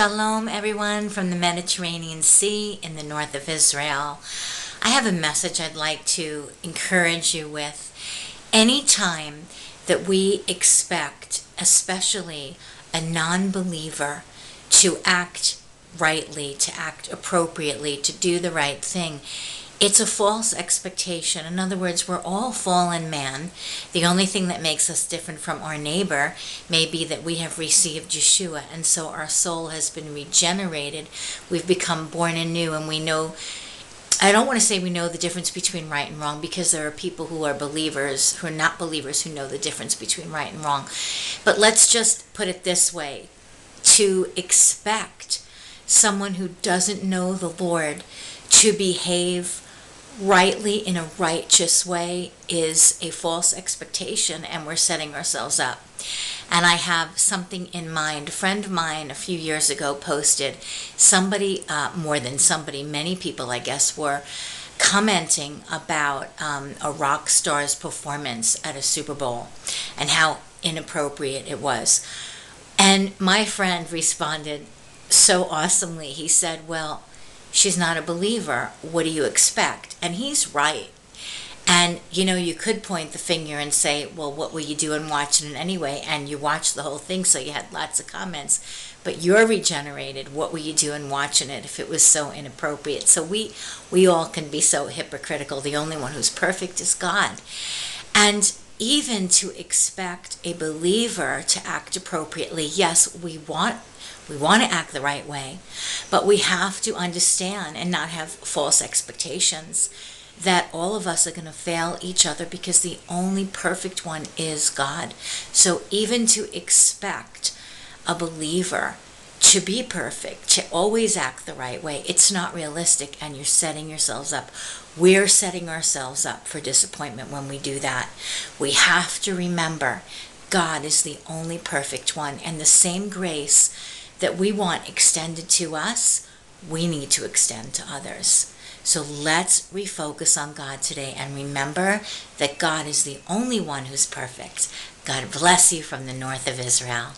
Shalom, everyone from the Mediterranean Sea in the north of Israel. I have a message I'd like to encourage you with. Anytime that we expect, especially a non-believer, to act rightly, to act appropriately, to do the right thing, it's a false expectation. In other words, we're all fallen man. The only thing that makes us different from our neighbor may be that we have received Yeshua, and so our soul has been regenerated. We've become born anew, and we know, I don't want to say we know the difference between right and wrong, because there are people who are believers, who are not believers, who know the difference between right and wrong. But let's just put it this way. To expect someone who doesn't know the Lord to behave rightly in a righteous way is a false expectation, and we're setting ourselves up. And I have something in mind. A friend of mine a few years ago posted, somebody, more than somebody, many people I guess, were commenting about a rock star's performance at a Super Bowl and how inappropriate it was. And my friend responded so awesomely. He said, well, she's not a believer. What do you expect? And he's right. And, you could point the finger and say, well, what were you doing watching it anyway? And you watched the whole thing, so you had lots of comments. But you're regenerated. What were you doing watching it if it was so inappropriate? So we all can be so hypocritical. The only one who's perfect is God. And even to expect a believer to act appropriately, yes, we want to act the right way, but we have to understand and not have false expectations that all of us are going to fail each other, because the only perfect one is God. So even to expect a believer to be perfect, to always act the right way, it's not realistic, and you're setting yourselves up. We're setting ourselves up for disappointment when we do that. We have to remember God is the only perfect one, and the same grace that we want extended to us, we need to extend to others. So let's refocus on God today and remember that God is the only one who's perfect. God bless you from the north of Israel.